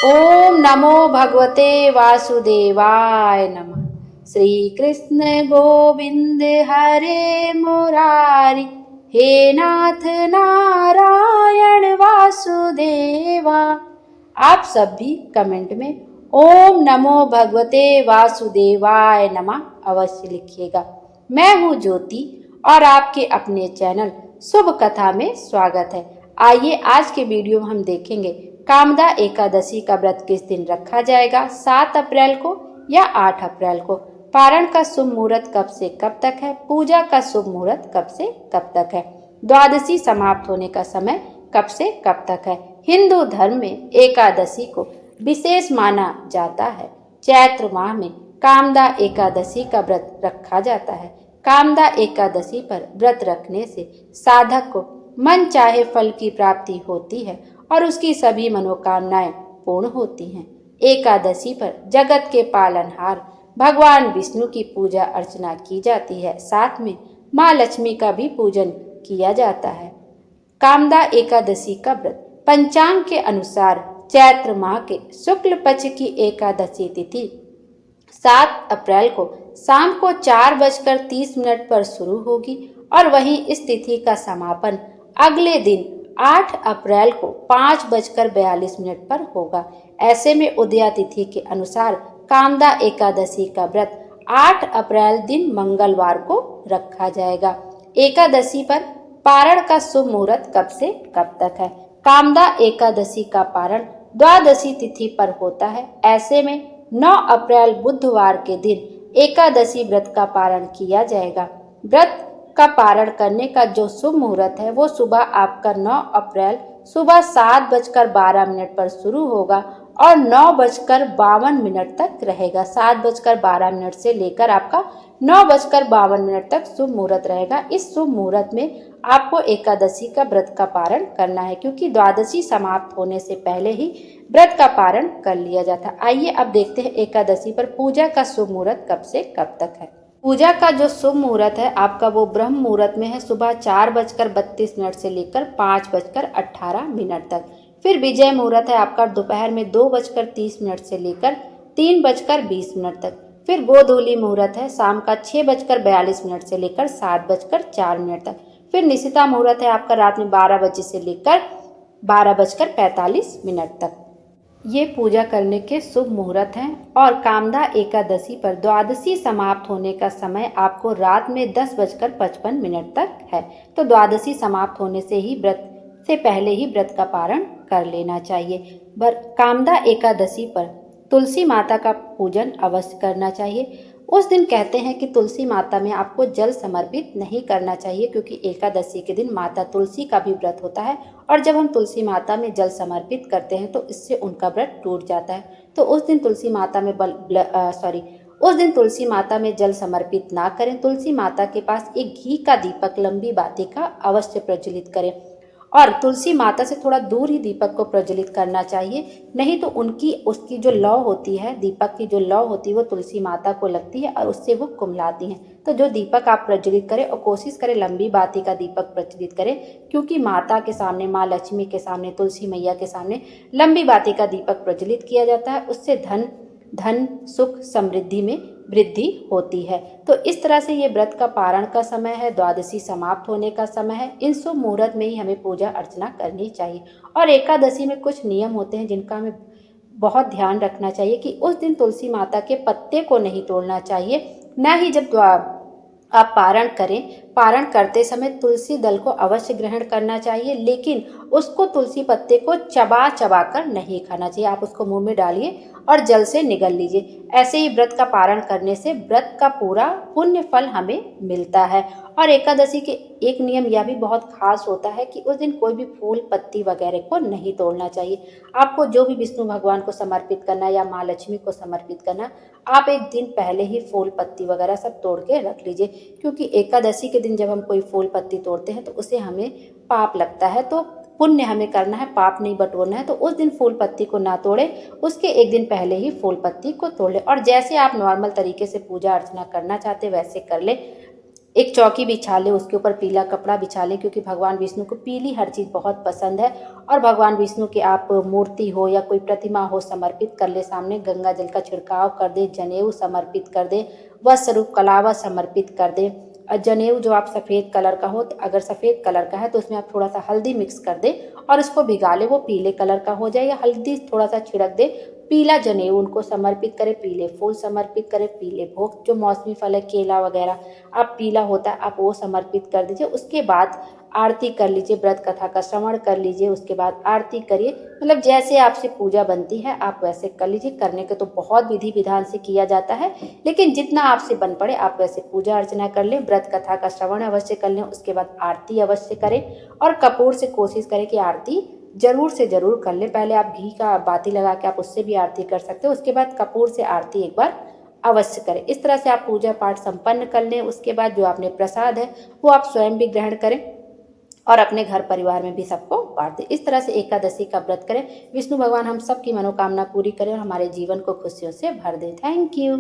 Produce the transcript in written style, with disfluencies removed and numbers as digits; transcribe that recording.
ओम नमो भगवते वासुदेवाय नमः। श्री कृष्ण गोविंद हरे मुरारी, हे नाथ नारायण वासुदेवा। आप सब भी कमेंट में ओम नमो भगवते वासुदेवाय नमः अवश्य लिखिएगा। मैं हूँ ज्योति और आपके अपने चैनल शुभ कथा में स्वागत है। आइए आज के वीडियो में हम देखेंगे कामदा एकादशी का व्रत किस दिन रखा जाएगा, 7 अप्रैल को या 8 अप्रैल को। पारण का शुभ मुहूर्त कब से कब तक है, पूजा का शुभ मुहूर्त कब से कब तक है, द्वादशी समाप्त होने का समय कब से कब तक है। हिंदू धर्म में एकादशी को विशेष माना जाता है। चैत्र माह में कामदा एकादशी का व्रत रखा जाता है। कामदा एकादशी पर व्रत रखने से साधक को मन चाहे फल की प्राप्ति होती है और उसकी सभी मनोकामनाएं पूर्ण होती हैं। एकादशी पर जगत के पालनहार भगवान विष्णु की पूजा अर्चना की जाती है। साथ में माँ लक्ष्मी का भी पूजन किया जाता है। कामदा एकादशी का व्रत पंचांग के अनुसार चैत्र माह के शुक्ल पक्ष की एकादशी तिथि 7 अप्रैल को शाम को 4:30 पर शुरू होगी और वहीं इस तिथि का समापन अगले दिन 8 अप्रैल को 5:42 पर होगा। ऐसे में उदया तिथि के अनुसार कामदा एकादशी का व्रत 8 अप्रैल दिन मंगलवार को रखा जाएगा। एकादशी पर पारण का शुभ मुहूर्त कब से कब तक है। कामदा एकादशी का पारण द्वादशी तिथि पर होता है। ऐसे में 9 अप्रैल बुधवार के दिन एकादशी व्रत का पारण किया जाएगा। व्रत का पारण करने का जो शुभ मुहूर्त है वो सुबह आपका 9 अप्रैल सुबह 7:12 पर शुरू होगा और 9:52 तक रहेगा। 7:12 से लेकर आपका 9:52 तक शुभ मुहूर्त रहेगा। इस शुभ मुहूर्त में आपको एकादशी का व्रत का पारण करना है, क्योंकि द्वादशी समाप्त होने से पहले ही व्रत का पारण कर लिया जाता है। आइए अब देखते हैं एकादशी पर पूजा का शुभ मुहूर्त कब से कब तक है। पूजा का जो शुभ मुहूर्त है आपका वो ब्रह्म मुहूर्त में है, सुबह 4:32 से लेकर 5:18 तक। फिर विजय मुहूर्त है आपका दोपहर में 2:30 से लेकर 3:20 तक। फिर गोधूली मुहूर्त है शाम का 6:42 से लेकर 7:04 तक। फिर निशिता मुहूर्त है आपका रात में 12 बजे से लेकर 12:45 तक। ये पूजा करने के शुभ मुहूर्त हैं। और कामदा एकादशी पर द्वादशी समाप्त होने का समय आपको रात में 10:55 तक है। तो द्वादशी समाप्त होने से ही व्रत से पहले ही व्रत का पारण कर लेना चाहिए। कामदा एकादशी पर तुलसी माता का पूजन अवश्य करना चाहिए। उस दिन कहते हैं कि तुलसी माता में आपको जल समर्पित नहीं करना चाहिए, क्योंकि एकादशी के दिन माता तुलसी का भी व्रत होता है और जब हम तुलसी माता में जल समर्पित करते हैं तो इससे उनका व्रत टूट जाता है। तो उस दिन तुलसी माता में उस दिन तुलसी माता में जल समर्पित ना करें। तुलसी माता के पास एक घी का दीपक लंबी बातिका अवश्य प्रज्वलित करें और तुलसी माता से थोड़ा दूर ही दीपक को प्रज्वलित करना चाहिए, नहीं तो उसकी जो लौ होती है, दीपक की जो लौ होती है वो तुलसी माता को लगती है और उससे वो कुम्हलाती हैं। तो जो दीपक आप प्रज्वलित करें और कोशिश करें लंबी बाती का दीपक प्रज्वलित करें, क्योंकि माता के सामने, माँ लक्ष्मी के सामने, तुलसी मैया के सामने लंबी बाती का दीपक प्रज्वलित किया जाता है। उससे धन सुख समृद्धि में वृद्धि होती है। तो इस तरह से ये व्रत का पारण का समय है, द्वादशी समाप्त होने का समय है। इन शुभ मुहूर्त में ही हमें पूजा अर्चना करनी चाहिए। और एकादशी में कुछ नियम होते हैं जिनका हमें बहुत ध्यान रखना चाहिए कि उस दिन तुलसी माता के पत्ते को नहीं तोड़ना चाहिए, न ही जब आप पारण करें, पारण करते समय तुलसी दल को अवश्य ग्रहण करना चाहिए, लेकिन उसको तुलसी पत्ते को चबा चबा कर नहीं खाना चाहिए। आप उसको मुंह में डालिए और जल से निगल लीजिए। ऐसे ही व्रत का पारण करने से व्रत का पूरा पुण्य फल हमें मिलता है। और एकादशी के एक नियम यह भी बहुत खास होता है कि उस दिन कोई भी फूल पत्ती वगैरह को नहीं तोड़ना चाहिए। आपको जो भी विष्णु भगवान को समर्पित करना या माँ लक्ष्मी को समर्पित करना, आप एक दिन पहले ही फूल पत्ती वगैरह सब तोड़ के रख लीजिए, क्योंकि एकादशी के दिन जब हम कोई फूल पत्ती तोड़ते हैं तो उसे हमें पाप लगता है। तो पुण्य हमें करना है, पाप नहीं बटोरना है। तो उस दिन फूल पत्ती को ना तोड़े, उसके एक दिन पहले ही फूल पत्ती को तोड़ ले। और जैसे आप नॉर्मल तरीके से पूजा अर्चना करना चाहते वैसे कर ले। एक चौकी बिछा लें, उसके ऊपर पीला कपड़ा बिछा लें, क्योंकि भगवान विष्णु को पीली हर चीज़ बहुत पसंद है। और भगवान विष्णु की आप मूर्ति हो या कोई प्रतिमा हो समर्पित कर ले, सामने गंगा जल का छिड़काव कर दें, जनेऊ समर्पित कर दें, वस्त्र रूप कलावा समर्पित कर दें। और जनेऊ जो आप सफ़ेद कलर का हो, तो अगर सफ़ेद कलर का है तो उसमें आप थोड़ा सा हल्दी मिक्स कर दें और इसको भिगा लें, वो पीले कलर का हो जाए, या हल्दी थोड़ा सा छिड़क दें। पीला जनेऊ उनको समर्पित करें, पीले फूल समर्पित करें, पीले भोग जो मौसमी फल है केला वगैरह आप पीला होता है आप वो समर्पित कर दीजिए। उसके बाद आरती कर लीजिए, व्रत कथा का श्रवण कर लीजिए, उसके बाद आरती करिए। मतलब जैसे आपसे पूजा बनती है आप वैसे कर लीजिए। करने के तो बहुत विधि विधान से किया जाता है, लेकिन जितना आपसे बन पड़े आप वैसे पूजा अर्चना कर लें, व्रत कथा का श्रवण अवश्य कर लें, उसके बाद आरती अवश्य करें। और कपूर से कोशिश करें कि आरती जरूर से जरूर कर लें। पहले आप घी का बाती लगा के आप उससे भी आरती कर सकते हो, उसके बाद कपूर से आरती एक बार अवश्य करें। इस तरह से आप पूजा पाठ संपन्न कर लें। उसके बाद जो आपने प्रसाद है वो आप स्वयं भी ग्रहण करें और अपने घर परिवार में भी सबको बांट दें। इस तरह से एकादशी का व्रत करें। विष्णु भगवान हम सबकी मनोकामना पूरी करें और हमारे जीवन को खुशियों से भर दें। Thank you.